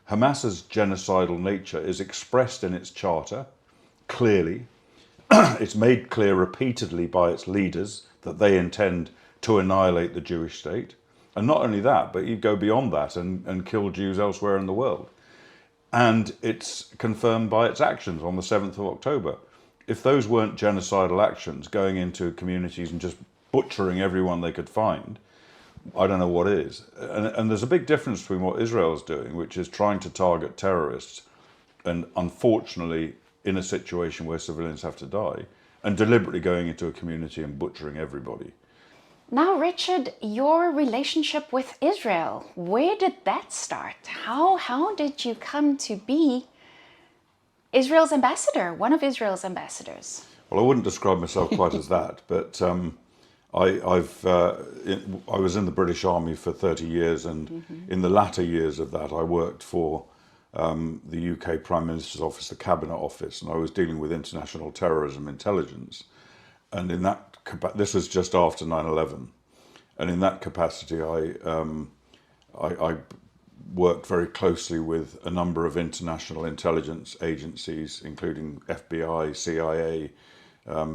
Hamas's genocidal nature is expressed in its charter, clearly. It's made clear repeatedly by its leaders that they intend to annihilate the Jewish state. And not only that, but you go beyond that and kill Jews elsewhere in the world. And it's confirmed by its actions on the 7th of October. If those weren't genocidal actions, going into communities and just butchering everyone they could find, I don't know what is. And there's a big difference between what Israel's doing, which is trying to target terrorists, and unfortunately in a situation where civilians have to die, and deliberately going into a community and butchering everybody. Now, Richard, your relationship with Israel, where did that start? How did you come to be Israel's ambassador, one of Israel's ambassadors? Well, I wouldn't describe myself quite as that, but I was in the British Army for 30 years, and in the latter years of that I worked for the UK Prime Minister's Office, the Cabinet Office, and I was dealing with international terrorism intelligence. And in that, this was just after 9/11, and in that capacity I worked very closely with a number of international intelligence agencies, including FBI, CIA,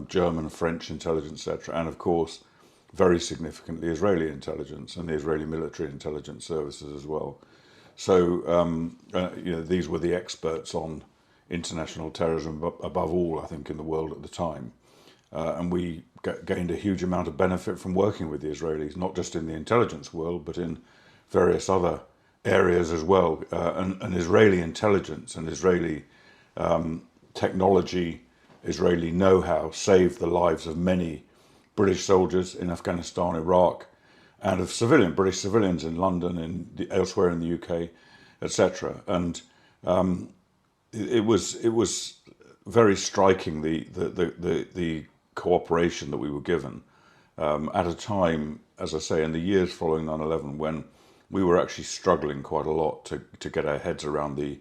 German, French intelligence, etc., and of course, very significantly, Israeli intelligence and the Israeli military intelligence services as well. So, these were the experts on international terrorism above all, I think, in the world at the time. And we gained a huge amount of benefit from working with the Israelis, not just in the intelligence world, but in various other areas as well. And Israeli intelligence and Israeli technology, Israeli know-how saved the lives of many British soldiers in Afghanistan, Iraq, and of British civilians in London and elsewhere in the UK, etc. And it was very striking, the cooperation that we were given at a time, as I say, in the years following 9/11, when we were actually struggling quite a lot to get our heads around the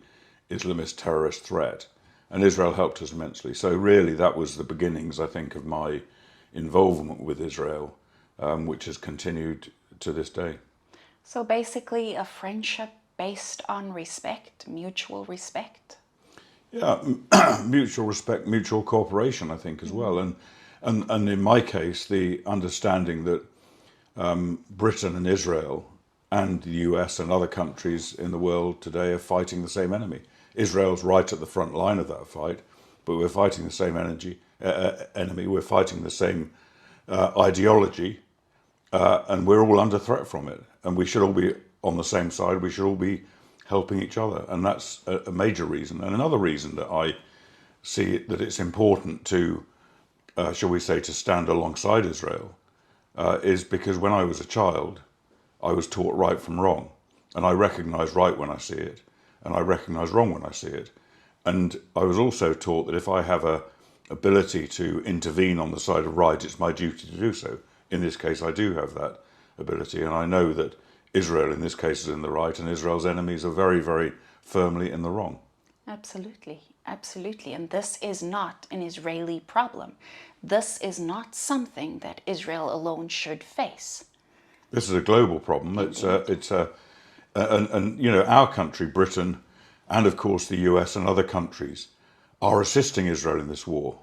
Islamist terrorist threat. And Israel helped us immensely. So really that was the beginnings, I think, of my involvement with Israel, which has continued to this day. So basically a friendship based on respect, mutual respect? Yeah, mutual respect, mutual cooperation, I think, as well. And in my case, the understanding that Britain and Israel and the US and other countries in the world today are fighting the same enemy. Israel's right at the front line of that fight, but we're fighting the same enemy. We're fighting the same ideology, and we're all under threat from it. And we should all be on the same side. We should all be helping each other, and that's a major reason. And another reason that I see that it's important to, shall we say, to stand alongside Israel, is because when I was a child, I was taught right from wrong, and I recognise right when I see it, and I recognise wrong when I see it. And I was also taught that if I have a ability to intervene on the side of right, it's my duty to do so. In this case, I do have that ability, and I know that Israel in this case is in the right, and Israel's enemies are very, very firmly in the wrong. Absolutely, absolutely. And this is not an Israeli problem. This is not something that Israel alone should face. This is a global problem. Our country, Britain, and of course the US and other countries are assisting Israel in this war,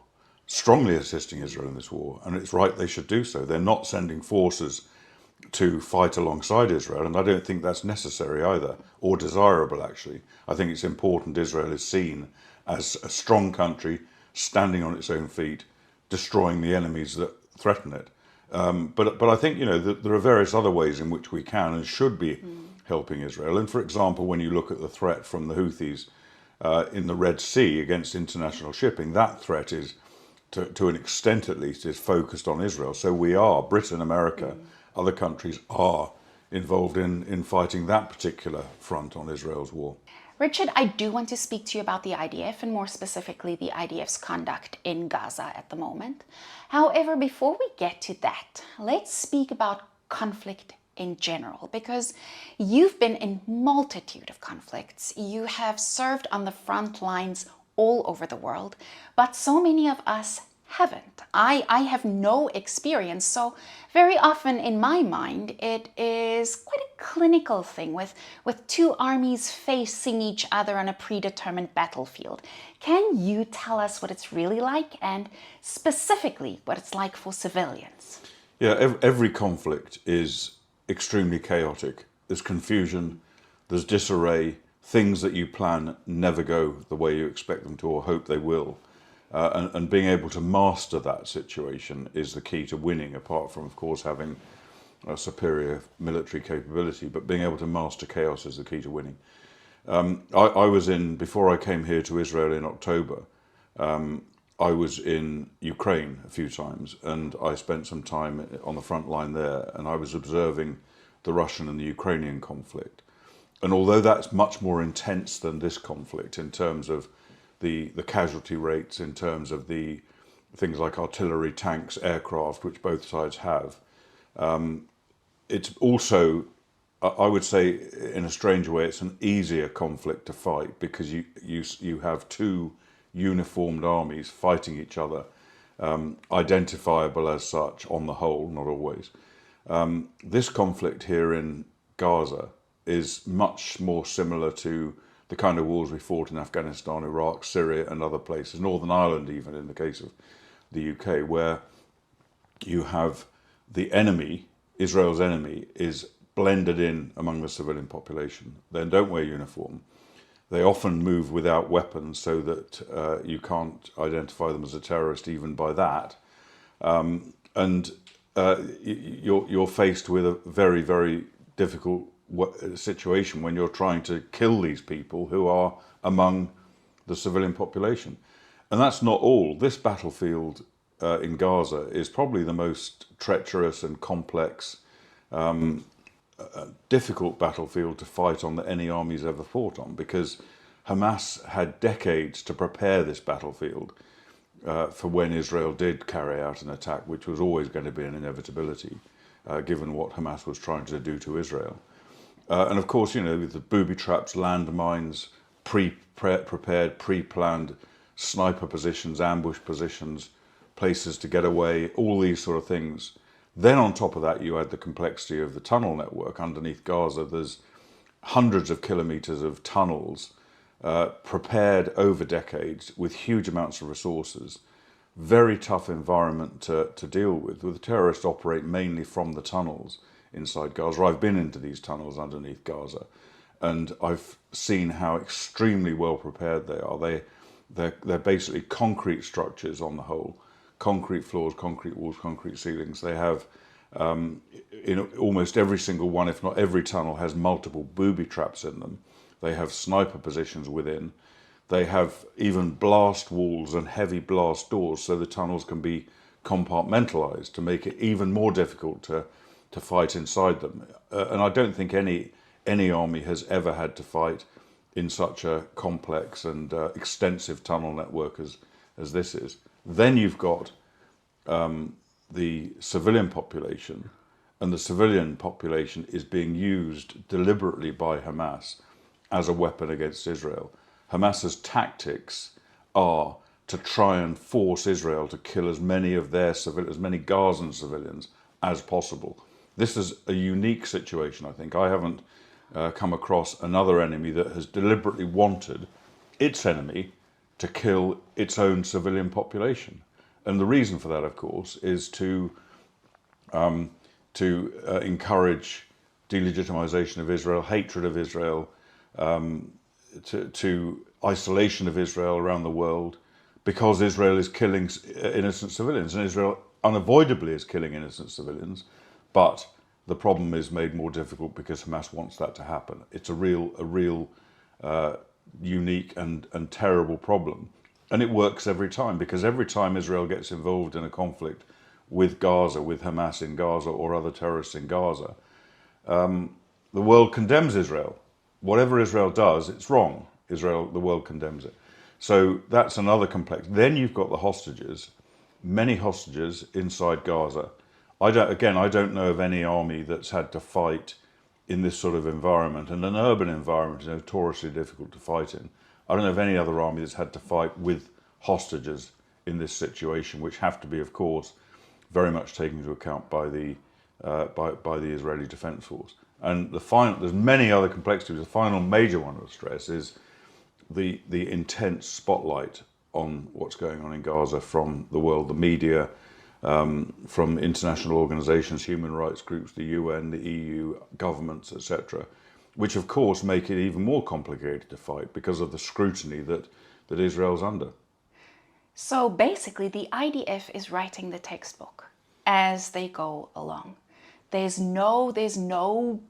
strongly assisting Israel in this war, and it's right they should do so. They're not sending forces to fight alongside Israel, and I don't think that's necessary either, or desirable actually. I think it's important Israel is seen as a strong country, standing on its own feet, destroying the enemies that threaten it. But I think, there are various other ways in which we can and should be helping Israel. And for example, when you look at the threat from the Houthis in the Red Sea against international shipping, that threat is, to an extent at least, is focused on Israel. So we are, Britain, America, other countries are involved in fighting that particular front on Israel's war. Richard, I do want to speak to you about the IDF, and more specifically the IDF's conduct in Gaza at the moment. However, before we get to that, let's speak about conflict in general, because you've been in multitude of conflicts. You have served on the front lines all over the world, but so many of us haven't. I have no experience. So very often in my mind, it is quite a clinical thing with two armies facing each other on a predetermined battlefield. Can you tell us what it's really like and specifically what it's like for civilians? Yeah, every conflict is extremely chaotic. There's confusion, there's disarray, things that you plan never go the way you expect them to or hope they will. And being able to master that situation is the key to winning, apart from, of course, having a superior military capability. But being able to master chaos is the key to winning. I was before I came here to Israel in October, I was in Ukraine a few times, and I spent some time on the front line there, and I was observing the Russian and the Ukrainian conflict. And although that's much more intense than this conflict in terms of the casualty rates, in terms of the things like artillery, tanks, aircraft, which both sides have, it's also, I would say, in a strange way, it's an easier conflict to fight because you have two uniformed armies fighting each other, identifiable as such on the whole, not always. This conflict here in Gaza is much more similar to the kind of wars we fought in Afghanistan, Iraq, Syria and other places, Northern Ireland even in the case of the UK, where you have the enemy, Israel's enemy, is blended in among the civilian population. They don't wear uniform. They often move without weapons so that you can't identify them as a terrorist even by that. You're faced with a very, very difficult situation when you're trying to kill these people who are among the civilian population. And that's not all. This battlefield in Gaza is probably the most treacherous and complex, difficult battlefield to fight on that any army's ever fought on, because Hamas had decades to prepare this battlefield for when Israel did carry out an attack, which was always going to be an inevitability, given what Hamas was trying to do to Israel. And of course, you know, the booby traps, landmines, prepared, pre-planned sniper positions, ambush positions, places to get away, all these sort of things. Then on top of that, you add the complexity of the tunnel network underneath Gaza. There's hundreds of kilometers of tunnels prepared over decades with huge amounts of resources. Very tough environment to deal with. The terrorists operate mainly from the tunnels inside Gaza. I've been into these tunnels underneath Gaza, and I've seen how extremely well prepared they are. They're basically concrete structures on the whole. Concrete floors, concrete walls, concrete ceilings. They have, in almost every single one, if not every tunnel, has multiple booby traps in them. They have sniper positions within. They have even blast walls and heavy blast doors, so the tunnels can be compartmentalized to make it even more difficult to fight inside them. And I don't think any army has ever had to fight in such a complex and extensive tunnel network as this is. Then you've got the civilian population, and the civilian population is being used deliberately by Hamas as a weapon against Israel. Hamas's tactics are to try and force Israel to kill as many of their civilians, as many Gazan civilians as possible. This is a unique situation, I think. I haven't come across another enemy that has deliberately wanted its enemy to kill its own civilian population. And the reason for that, of course, is to encourage delegitimization of Israel, hatred of Israel, to isolation of Israel around the world, because Israel is killing innocent civilians, and Israel unavoidably is killing innocent civilians, but the problem is made more difficult because Hamas wants that to happen. It's a real unique and terrible problem. And it works every time, because every time Israel gets involved in a conflict with Gaza, with Hamas in Gaza or other terrorists in Gaza, the world condemns Israel. Whatever Israel does, it's wrong. The world condemns it. So that's another complex. Then you've got the hostages, many hostages inside Gaza. I don't know of any army that's had to fight in this sort of environment, and an urban environment is notoriously difficult to fight in. I don't know of any other army that's had to fight with hostages in this situation, which have to be, of course, very much taken into account by the Israeli Defense Force. And there's many other complexities. The final major one to stress is the intense spotlight on what's going on in Gaza from the world, the media, from international organisations, human rights groups, the UN, the EU, governments, etc., which of course make it even more complicated to fight because of the scrutiny that Israel's under. So basically, the IDF is writing the textbook as they go along. There's no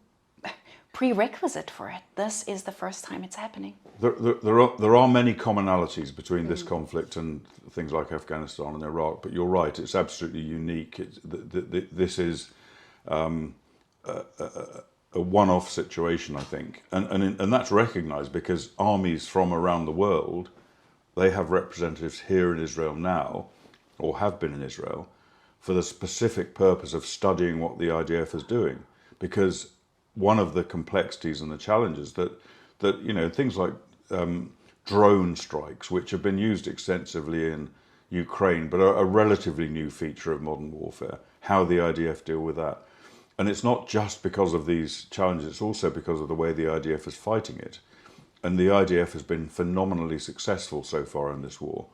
prerequisite for it. This is the first time it's happening. There are many commonalities between this conflict and things like Afghanistan and Iraq, but you're right, it's absolutely unique. This is a one-off situation, I think, and that's recognised because armies from around the world, they have representatives here in Israel now, or have been in Israel, for the specific purpose of studying what the IDF is doing. Because one of the complexities and the challenges that things like drone strikes, which have been used extensively in Ukraine, but are a relatively new feature of modern warfare, how the IDF deal with that. And it's not just because of these challenges, it's also because of the way the IDF is fighting it. And the IDF has been phenomenally successful so far in this war.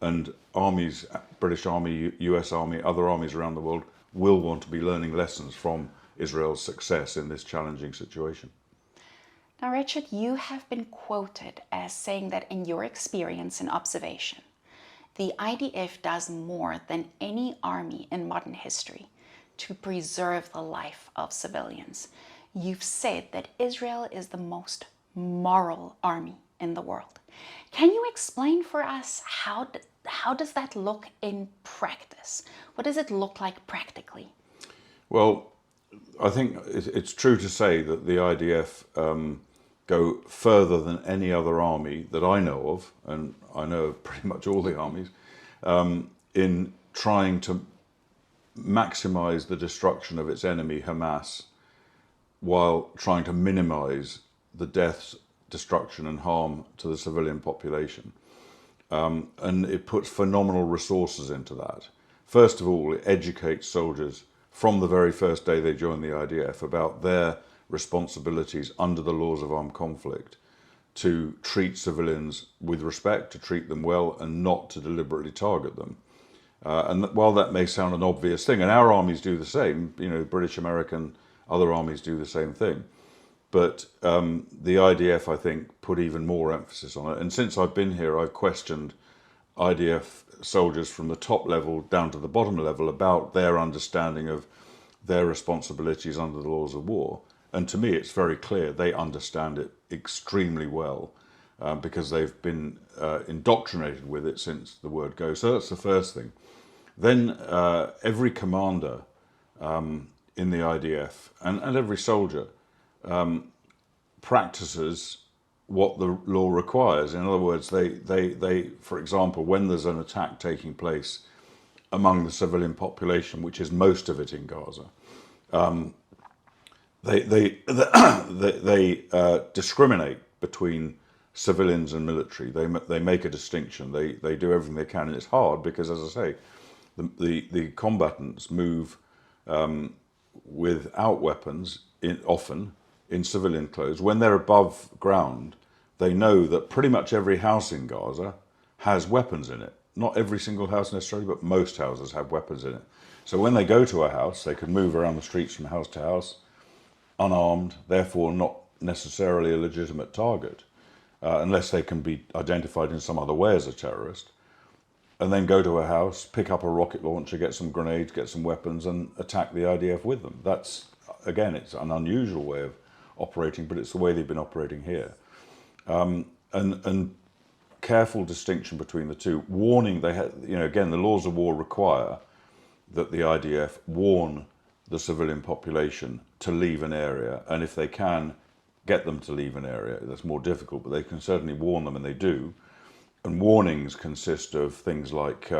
And armies, British Army, US Army, other armies around the world will want to be learning lessons from Israel's success in this challenging situation. Now, Richard, you have been quoted as saying that in your experience and observation, the IDF does more than any army in modern history to preserve the life of civilians. You've said that Israel is the most moral army in the world. Can you explain for us how does that look in practice? What does it look like practically? Well, I think it's true to say that the IDF go further than any other army that I know of, and I know pretty much all the armies, in trying to maximize the destruction of its enemy, Hamas, while trying to minimize the deaths, destruction and harm to the civilian population. And it puts phenomenal resources into that. First of all, it educates soldiers from the very first day they join the IDF about their responsibilities under the laws of armed conflict to treat civilians with respect, to treat them well, and not to deliberately target them. And while that may sound an obvious thing, and our armies do the same, British, American, other armies do the same thing, but the IDF, I think, put even more emphasis on it. And since I've been here, I've questioned IDF soldiers from the top level down to the bottom level about their understanding of their responsibilities under the laws of war. And to me, it's very clear they understand it extremely well because they've been indoctrinated with it since the word go. So that's the first thing. Then every commander in the IDF and every soldier practices what the law requires. In other words, they, for example, when there's an attack taking place among the civilian population, which is most of it in Gaza, they discriminate between civilians and military. They make a distinction. They do everything they can, and it's hard because, as I say, the combatants move without weapons, often in civilian clothes. When they're above ground, they know that pretty much every house in Gaza has weapons in it. Not every single house necessarily, but most houses have weapons in it. So when they go to a house, they can move around the streets from house to house, unarmed, therefore not necessarily a legitimate target, unless they can be identified in some other way as a terrorist, and then go to a house, pick up a rocket launcher, get some grenades, get some weapons, and attack the IDF with them. That's, again, it's an unusual way of operating, but it's the way they've been operating here. And careful distinction between the two. Warning, again, the laws of war require that the IDF warn the civilian population to leave an area, and if they can, get them to leave an area. That's more difficult, but they can certainly warn them, and they do. And warnings consist of things like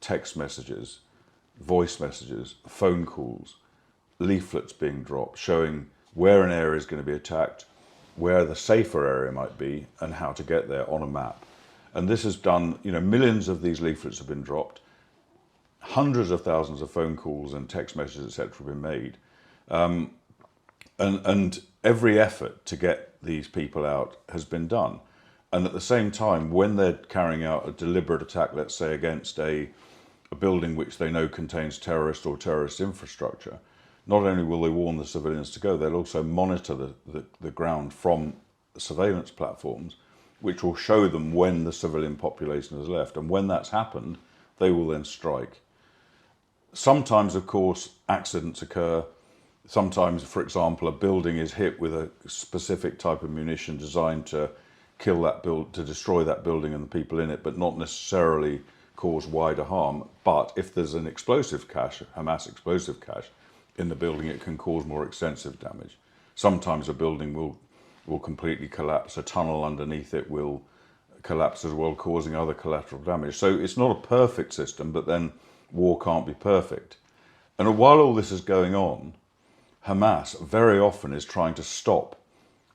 text messages, voice messages, phone calls, leaflets being dropped, showing where an area is going to be attacked, where the safer area might be, and how to get there on a map. And this has done, millions of these leaflets have been dropped, hundreds of thousands of phone calls and text messages, etc., have been made. And every effort to get these people out has been done. And at the same time, when they're carrying out a deliberate attack, let's say against a building which they know contains terrorist or terrorist infrastructure, not only will they warn the civilians to go, they'll also monitor the ground from surveillance platforms, which will show them when the civilian population has left. And when that's happened, they will then strike. Sometimes, of course, accidents occur. Sometimes, for example, a building is hit with a specific type of munition designed to kill that to destroy that building and the people in it, but not necessarily cause wider harm. But if there's an explosive cache, Hamas explosive cache, in the building, it can cause more extensive damage. Sometimes a building will completely collapse. A tunnel underneath it will collapse as well, causing other collateral damage. So it's not a perfect system, but then war can't be perfect. And while all this is going on, Hamas very often is trying to stop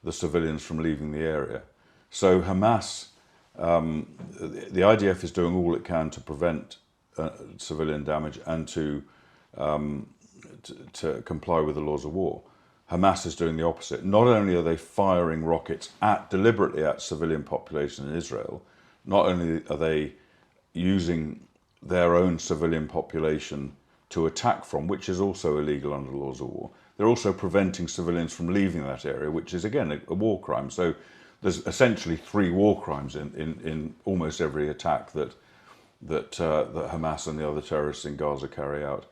the civilians from leaving the area. So Hamas, the IDF is doing all it can to prevent civilian damage and to comply with the laws of war. Hamas is doing the opposite. Not only are they firing rockets deliberately at civilian population in Israel, not only are they using their own civilian population to attack from, which is also illegal under the laws of war, they're also preventing civilians from leaving that area, which is again a war crime. So there's essentially 3 war crimes in almost every attack that Hamas and the other terrorists in Gaza carry out.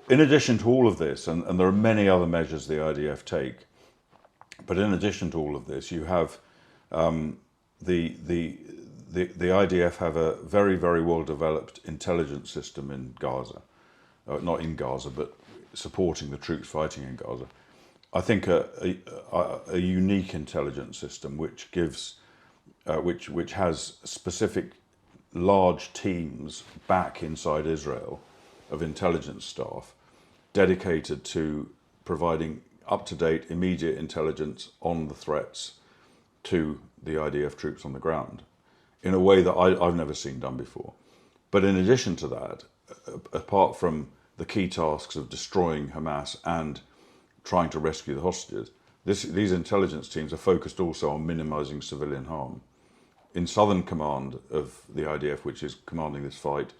In addition to all of this, and there are many other measures the IDF take, but in addition to all of this, you have the IDF have a very, very well developed intelligence system in Gaza, not in Gaza, but supporting the troops fighting in Gaza. I think a unique intelligence system which gives, which has specific large teams back inside Israel of intelligence staff dedicated to providing up-to-date, immediate intelligence on the threats to the IDF troops on the ground in a way that I've never seen done before. But in addition to that, apart from the key tasks of destroying Hamas and trying to rescue the hostages, these intelligence teams are focused also on minimizing civilian harm. In Southern Command of the IDF, which is commanding this fight,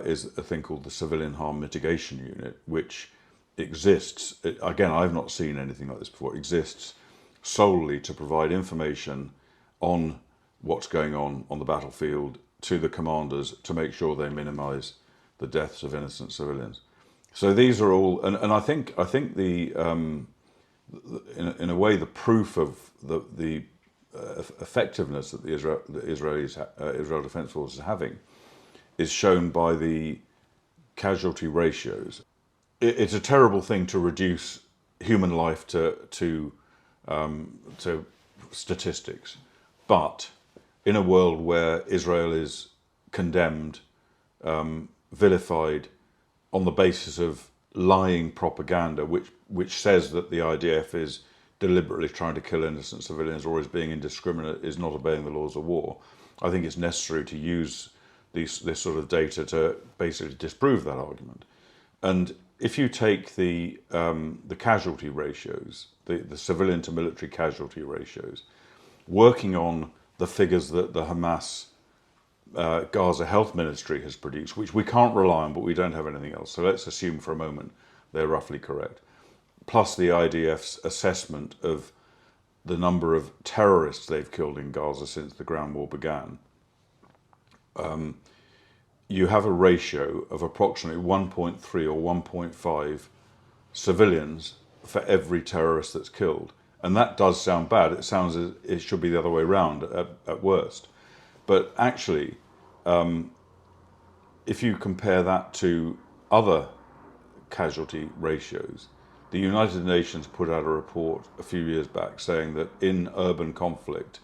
is a thing called the Civilian Harm Mitigation Unit, which exists, again, I've not seen anything like this before, exists solely to provide information on what's going on the battlefield to the commanders to make sure they minimize the deaths of innocent civilians. So these are all, and I think the in a way the proof of the effectiveness that the Israel Defense Force is having is shown by the casualty ratios. It's a terrible thing to reduce human life to statistics, but in a world where Israel is condemned, vilified on the basis of lying propaganda, which says that the IDF is deliberately trying to kill innocent civilians or is being indiscriminate, is not obeying the laws of war, I think it's necessary to use this sort of data to basically disprove that argument. And if you take the casualty ratios, the civilian to military casualty ratios, working on the figures that the Hamas Gaza Health Ministry has produced, which we can't rely on, but we don't have anything else. So let's assume for a moment they're roughly correct. Plus the IDF's assessment of the number of terrorists they've killed in Gaza since the ground war began. You have a ratio of approximately 1.3 or 1.5 civilians for every terrorist that's killed. And that does sound bad. It sounds as it should be the other way around at worst. But actually, if you compare that to other casualty ratios, the United Nations put out a report a few years back saying that in urban conflict,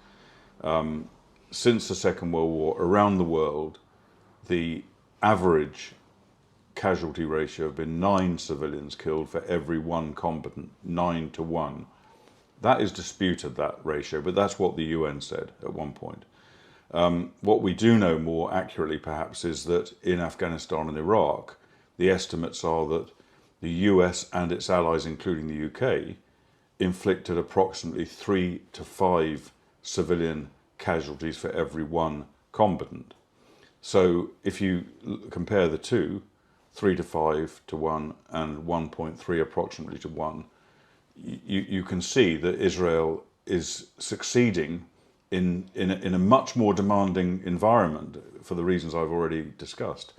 since the Second World War, around the world, the average casualty ratio have been 9 civilians killed for every 1 combatant, 9 to 1. That is disputed, that ratio, but that's what the UN said at one point. What we do know more accurately, perhaps, is that in Afghanistan and Iraq, the estimates are that the US and its allies, including the UK, inflicted approximately 3 to 5 civilian casualties for every one combatant. So if you compare the two, 3 to 5 to 1 and 1.3 approximately to 1, you can see that Israel is succeeding in a much more demanding environment, for the reasons I've already discussed,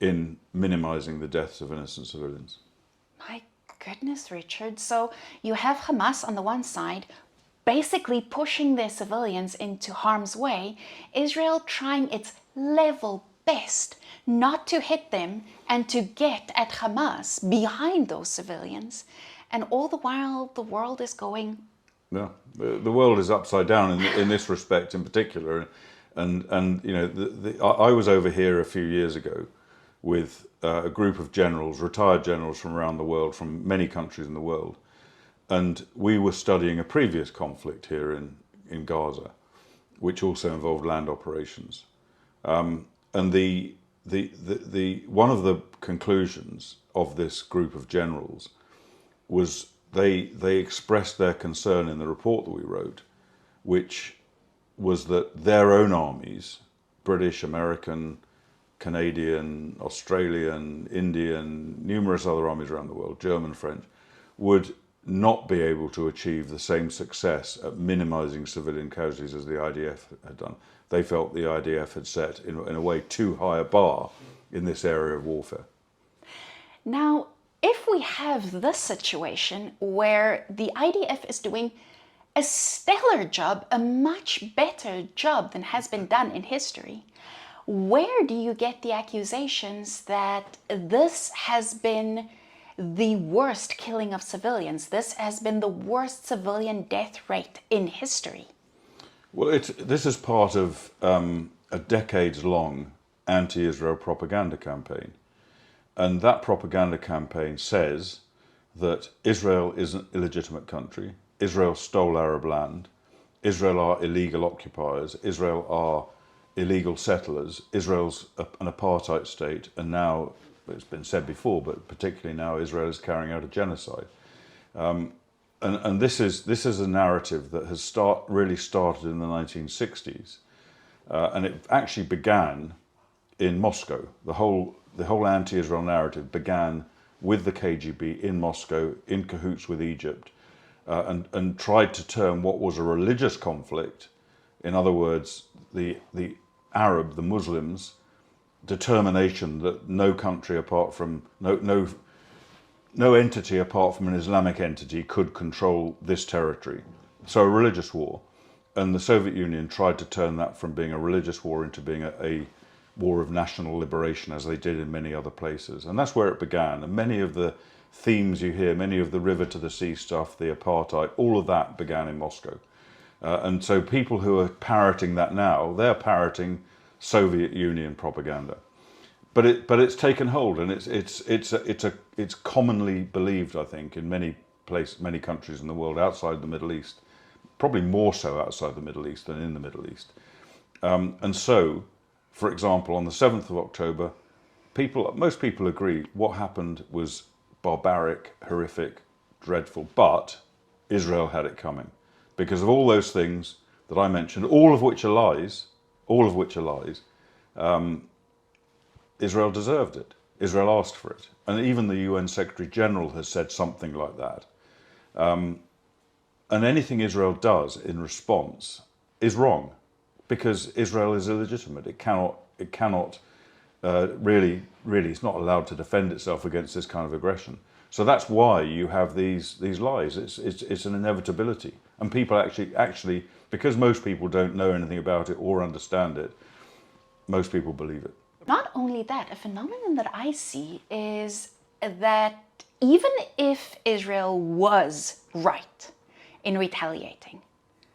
in minimizing the deaths of innocent civilians. My goodness, Richard. So you have Hamas on the one side, basically pushing their civilians into harm's way, Israel trying its level best not to hit them and to get at Hamas behind those civilians. And all the while, the world is going... Yeah, the world is upside down in this respect in particular. And you know, I was over here a few years ago with a group of generals, retired generals from around the world, from many countries in the world. And we were studying a previous conflict here in Gaza, which also involved land operations. And one of the conclusions of this group of generals was they expressed their concern in the report that we wrote, which was that their own armies, British, American, Canadian, Australian, Indian, numerous other armies around the world, German, French, would not be able to achieve the same success at minimizing civilian casualties as the IDF had done. They felt the IDF had set, in a way, too high a bar in this area of warfare. Now, if we have this situation where the IDF is doing a stellar job, a much better job than has been done in history, where do you get the accusations that this has been the worst killing of civilians? This has been the worst civilian death rate in history. Well, this is part of a decades-long anti-Israel propaganda campaign. And that propaganda campaign says that Israel is an illegitimate country, Israel stole Arab land, Israel are illegal occupiers, Israel are illegal settlers, Israel's an apartheid state, and now, it's been said before, but particularly now, Israel is carrying out a genocide. And this is a narrative that has really started in the 1960s, and it actually began in Moscow. The whole anti-Israel narrative began with the KGB in Moscow, in cahoots with Egypt, and tried to turn what was a religious conflict, in other words, the Arab, the Muslims, determination that no country apart from, no entity apart from an Islamic entity could control this territory. So a religious war. And the Soviet Union tried to turn that from being a religious war into being a war of national liberation, as they did in many other places. And that's where it began. And many of the themes you hear, many of the river to the sea stuff, the apartheid, all of that began in Moscow. And so people who are parroting that now, they're parroting Soviet Union propaganda. But it's taken hold, and it's commonly believed, I think, in many countries in the world outside the Middle East, probably more so outside the Middle East than in the Middle East. And so, for example, on the 7th of October, most people agree what happened was barbaric, horrific, dreadful, but Israel had it coming. Because of all those things that I mentioned, all of which are lies, Israel deserved it. Israel asked for it. And even the UN Secretary General has said something like that. And anything Israel does in response is wrong, because Israel is illegitimate. It cannot really, it's not allowed to defend itself against this kind of aggression. So that's why you have these lies. It's an inevitability. And people actually, because most people don't know anything about it or understand it, most people believe it. Not only that, a phenomenon that I see is that even if Israel was right in retaliating,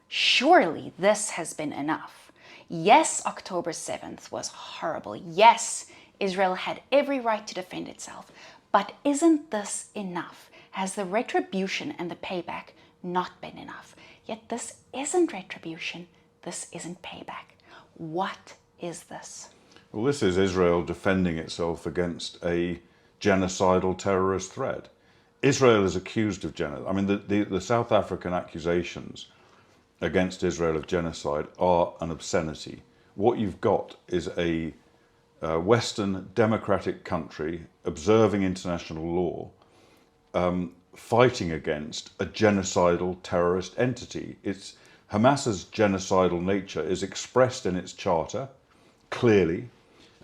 surely this has been enough. Yes, October 7th was horrible. Yes, Israel had every right to defend itself. But isn't this enough? Has the retribution and the payback not been enough? Yet this isn't retribution. This isn't payback. What is this? Well, this is Israel defending itself against a genocidal terrorist threat. Israel is accused of genocide. I mean, the South African accusations against Israel of genocide are an obscenity. What you've got is a Western democratic country observing international law, fighting against a genocidal terrorist entity. Hamas's genocidal nature is expressed in its charter clearly.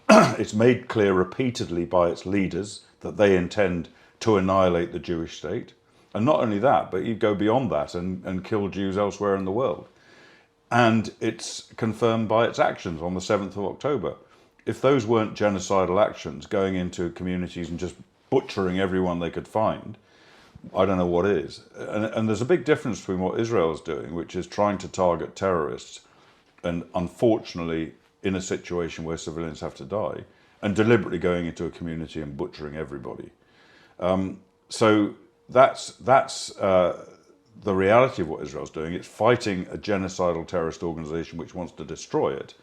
It's made clear repeatedly by its leaders that they intend to annihilate the Jewish state. And not only that, but you go beyond that and kill Jews elsewhere in the world. And it's confirmed by its actions on the 7th of October. If those weren't genocidal actions, going into communities and just butchering everyone they could find, I don't know what is. And there's a big difference between what Israel's doing, which is trying to target terrorists, and unfortunately in a situation where civilians have to die, and deliberately going into a community and butchering everybody. So that's the reality of what Israel's doing. It's fighting a genocidal terrorist organization which wants to destroy it.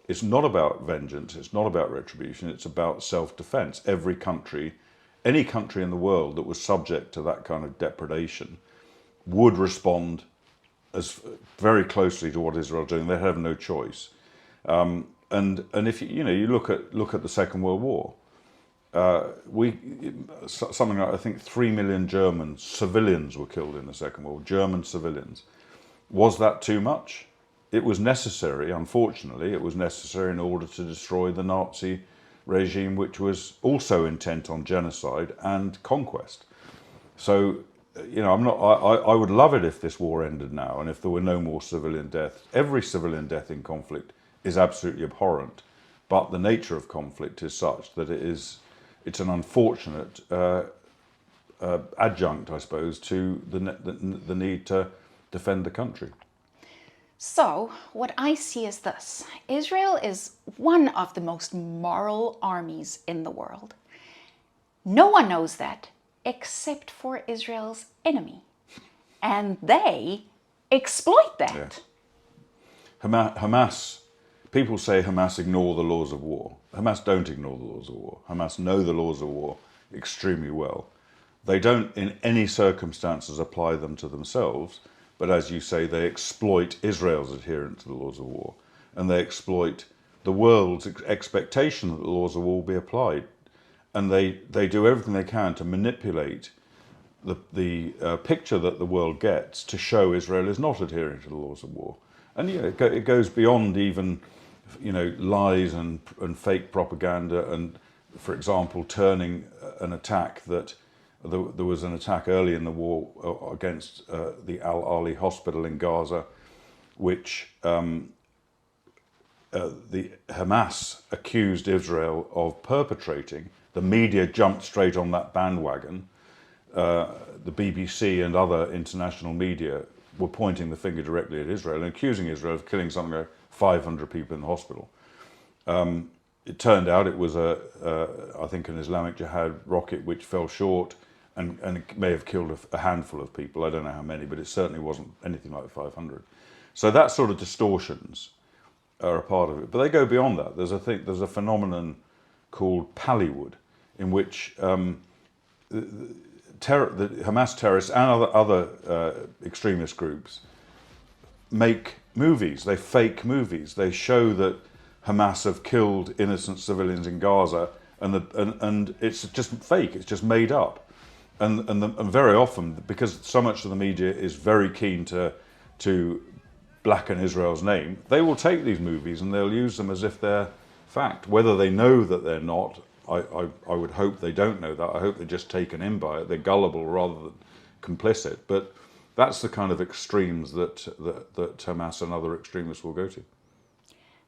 It's not about vengeance, it's not about retribution, it's about self-defense. Every country, any country in the world that was subject to that kind of depredation would respond as very closely to what Israel's doing. They have no choice. And if you look at the Second World War, something like, I think 3 million German civilians were killed in the Second World War, German civilians. Was that too much? It was necessary, unfortunately, it was necessary in order to destroy the Nazi regime, which was also intent on genocide and conquest. So, I would love it if this war ended now and if there were no more civilian deaths. Every civilian death in conflict is absolutely abhorrent, but the nature of conflict is such that it's an unfortunate adjunct, I suppose, to the need to defend the country. So, what I see is this. Israel is one of the most moral armies in the world. No one knows that except for Israel's enemy. And they exploit that. Yeah. Hamas, people say Hamas ignore the laws of war. Hamas don't ignore the laws of war. Hamas know the laws of war extremely well. They don't in any circumstances apply them to themselves, but as you say, they exploit Israel's adherence to the laws of war, and they exploit the world's expectation that the laws of war will be applied. And they do everything they can to manipulate the picture that the world gets to show Israel is not adhering to the laws of war. And it goes beyond even lies and fake propaganda, and for example turning an attack that there was an attack early in the war against the Al-Ali hospital in Gaza, which the Hamas accused Israel of perpetrating. The media jumped straight on that bandwagon. The BBC and other international media were pointing the finger directly at Israel and accusing Israel of killing something like 500 people in the hospital. It turned out it was I think an Islamic Jihad rocket which fell short and it may have killed a handful of people. I don't know how many, but it certainly wasn't anything like 500. So that sort of distortions are a part of it. But they go beyond that. There's a phenomenon called Pallywood, in which the Hamas terrorists and other extremist groups make movies. They fake movies. They show that Hamas have killed innocent civilians in Gaza, and it's just fake. It's just made up. And very often, because so much of the media is very keen to blacken Israel's name, they will take these movies and they'll use them as if they're fact. Whether they know that they're not, I would hope they don't know that. I hope they're just taken in by it. They're gullible rather than complicit. But that's the kind of extremes that Hamas and other extremists will go to.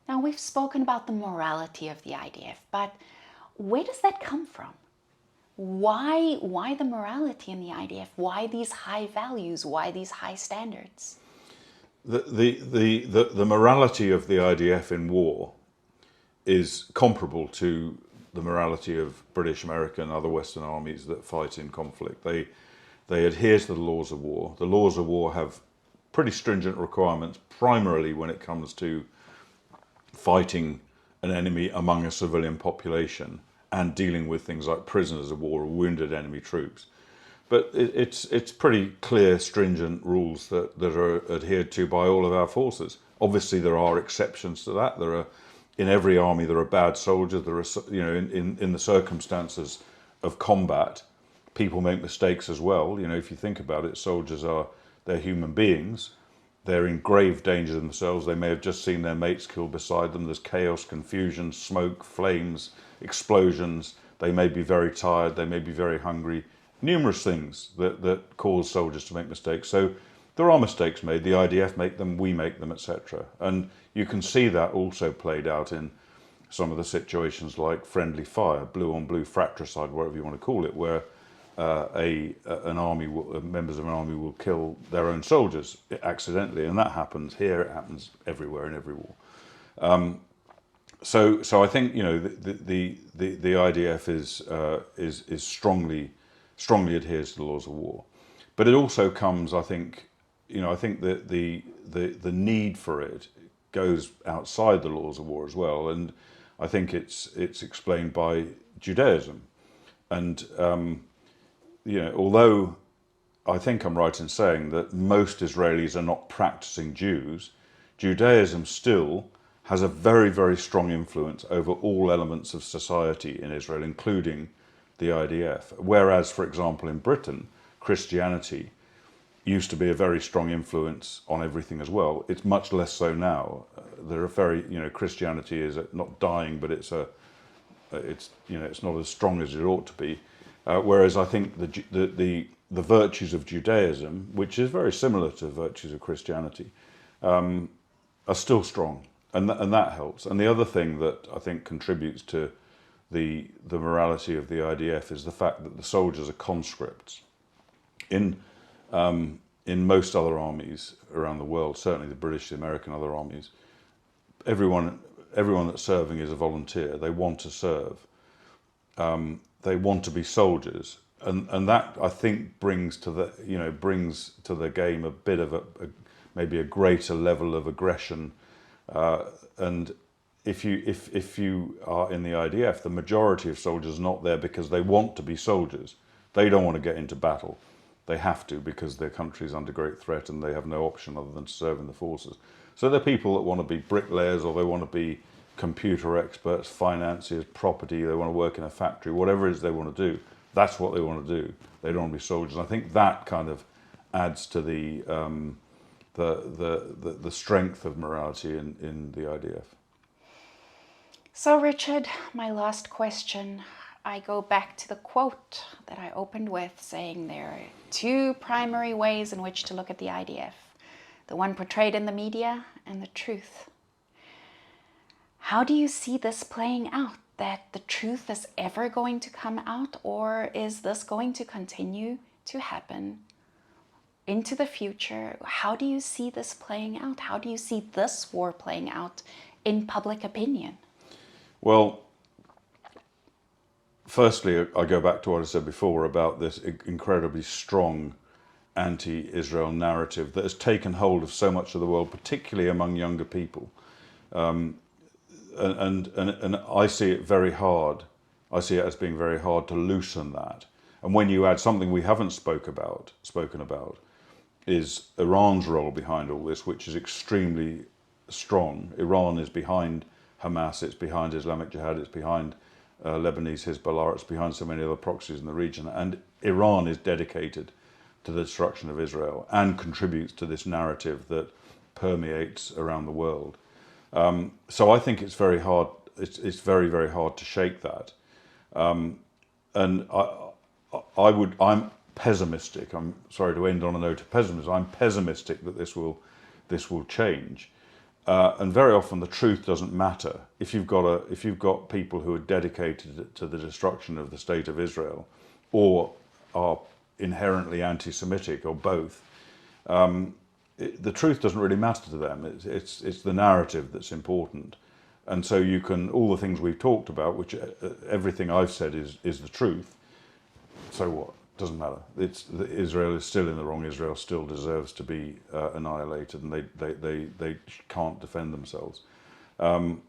Now, we've spoken about the morality of the IDF, but where does that come from? Why the morality in the IDF? Why these high values? Why these high standards? The morality of the IDF in war is comparable to the morality of British, American, and other Western armies that fight in conflict. They adhere to the laws of war. The laws of war have pretty stringent requirements, primarily when it comes to fighting an enemy among a civilian population and dealing with things like prisoners of war or wounded enemy troops. But it's pretty clear, stringent rules that are adhered to by all of our forces. Obviously, there are exceptions to that. In every army there are bad soldiers. There are, in the circumstances of combat, people make mistakes as well. If you think about it, they're human beings. They're in grave danger themselves. They may have just seen their mates killed beside them. There's chaos, confusion, smoke, flames, explosions. They may be very tired. They may be very hungry. Numerous things that cause soldiers to make mistakes. So there are mistakes made. The IDF make them, we make them, etc. And you can see that also played out in some of the situations like friendly fire, blue on blue fratricide, whatever you want to call it, where members of an army will kill their own soldiers accidentally, and that happens here. It happens everywhere in every war. So I think the IDF is strongly adheres to the laws of war, but it also comes. I think that the need for it goes outside the laws of war as well, and I think it's explained by Judaism, and although I think I'm right in saying that most Israelis are not practicing Jews, Judaism still has a very, very strong influence over all elements of society in Israel, including the IDF. Whereas, for example, in Britain, Christianity used to be a very strong influence on everything as well. It's much less so now. Christianity is not dying, but it's not as strong as it ought to be. Whereas I think the virtues of Judaism, which is very similar to virtues of Christianity, are still strong, and that helps. And the other thing that I think contributes to the morality of the IDF is the fact that the soldiers are conscripts. In most other armies around the world, certainly the British, the American, other armies, everyone that's serving is a volunteer. They want to serve. They want to be soldiers, and that I think brings to the game a bit of maybe a greater level of aggression. And if you are in the IDF, the majority of soldiers are not there because they want to be soldiers. They don't want to get into battle. They have to because their country is under great threat and they have no option other than to serve in the forces. So they're people that want to be bricklayers, or they want to be computer experts, financiers, property. They want to work in a factory, whatever it is they want to do. That's what they want to do. They don't want to be soldiers. And I think that kind of adds to the strength of morality in the IDF. So, Richard, my last question. I go back to the quote that I opened with, saying there are two primary ways in which to look at the IDF. The one portrayed in the media and the truth. How do you see this playing out? That the truth is ever going to come out, or is this going to continue to happen into the future? How do you see this playing out? How do you see this war playing out in public opinion? Well, firstly, I go back to what I said before about this incredibly strong anti-Israel narrative that has taken hold of so much of the world, particularly among younger people. And I see it very hard. I see it as being very hard to loosen that. And when you add something we haven't spoken about, is Iran's role behind all this, which is extremely strong. Iran is behind Hamas, it's behind Islamic Jihad, it's behind Lebanese Hezbollah, it's behind so many other proxies in the region. And Iran is dedicated to the destruction of Israel and contributes to this narrative that permeates around the world. So I think it's very hard. It's very, very hard to shake that. And I'm pessimistic. I'm sorry to end on a note of pessimism. I'm pessimistic that this will change. And very often the truth doesn't matter. If you've got people who are dedicated to the destruction of the state of Israel, or are inherently anti-Semitic, or both, the truth doesn't really matter to them. It's the narrative that's important. And so you can, all the things we've talked about, which everything I've said is the truth. So what? Doesn't matter. Israel is still in the wrong. Israel still deserves to be annihilated, and they can't defend themselves. And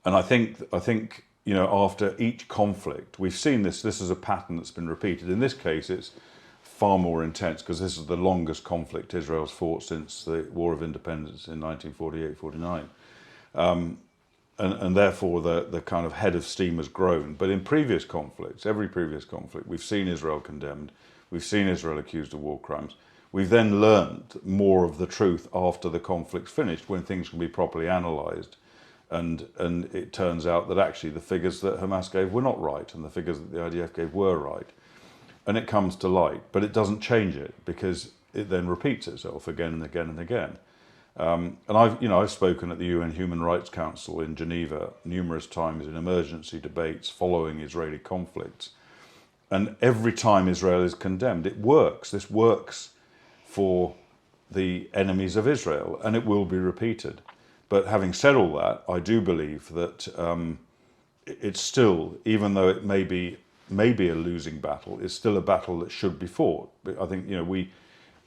I think after each conflict, we've seen this is a pattern that's been repeated. In this case, it's far more intense because this is the longest conflict Israel's fought since the War of Independence in 1948-49. And therefore the kind of head of steam has grown. But in previous conflicts, every previous conflict, we've seen Israel condemned, we've seen Israel accused of war crimes. We've then learned more of the truth after the conflict's finished, when things can be properly analysed. And it turns out that actually the figures that Hamas gave were not right, and the figures that the IDF gave were right. And it comes to light, but it doesn't change it, because it then repeats itself again and again and again. And I've spoken at the UN Human Rights Council in Geneva numerous times in emergency debates following Israeli conflicts. And every time Israel is condemned, it works. This works for the enemies of Israel, and it will be repeated. But having said all that, I do believe that it's still, even though it may be a losing battle, it's still a battle that should be fought. But I think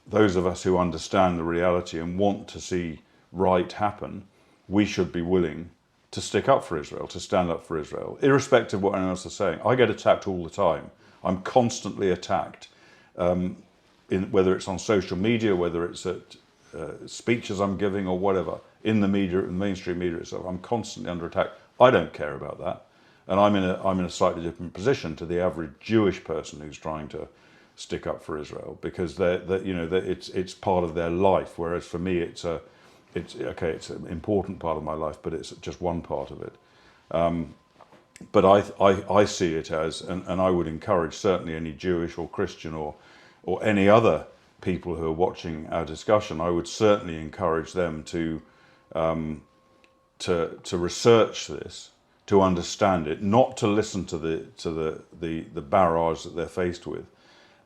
those of us who understand the reality and want to see right happen, we should be willing to stick up for Israel, to stand up for Israel, irrespective of what anyone else is saying. I get attacked all the time. I'm constantly attacked, whether it's on social media, whether it's at speeches I'm giving or whatever, in the media, in the mainstream media itself. I'm constantly under attack. I don't care about that. And I'm in a slightly different position to the average Jewish person who's trying to stick up for Israel, because it's part of their life. Whereas for me, it's an important part of my life, but it's just one part of it. But I see it as, and I would encourage certainly any Jewish or Christian or any other people who are watching our discussion, I would certainly encourage them to research this, to understand it, not to listen to the barrage that they're faced with,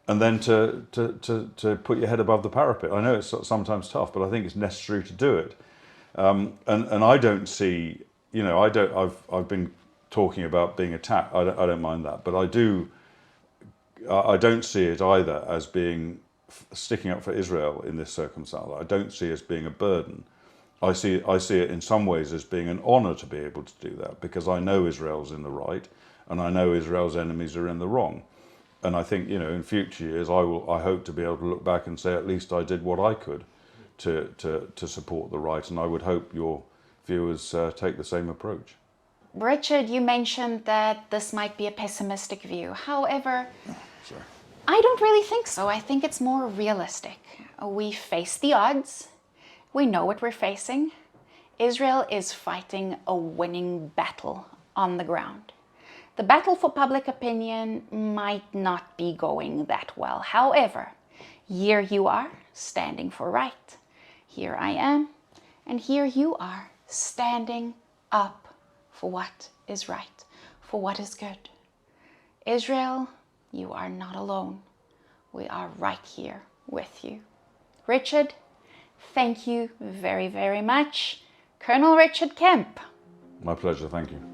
and then to put your head above the parapet. I know it's sometimes tough, but I think it's necessary to do it. And I don't see, I've been talking about being attacked. I don't mind that, but I don't see it either as being sticking up for Israel in this circumstance. I don't see it as being a burden. I see it in some ways as being an honour to be able to do that, because I know Israel's in the right, and I know Israel's enemies are in the wrong. And I think, in future years, I hope to be able to look back and say, at least I did what I could to support the right. And I would hope your viewers take the same approach. Richard, you mentioned that this might be a pessimistic view. However, I don't really think so. I think it's more realistic. We face the odds. We know what we're facing. Israel is fighting a winning battle on the ground. The battle for public opinion might not be going that well. However, here you are, standing for right. Here I am, and here you are, standing up for what is right, for what is good. Israel, you are not alone. We are right here with you. Richard, thank you very, very much. Colonel Richard Kemp. My pleasure, thank you.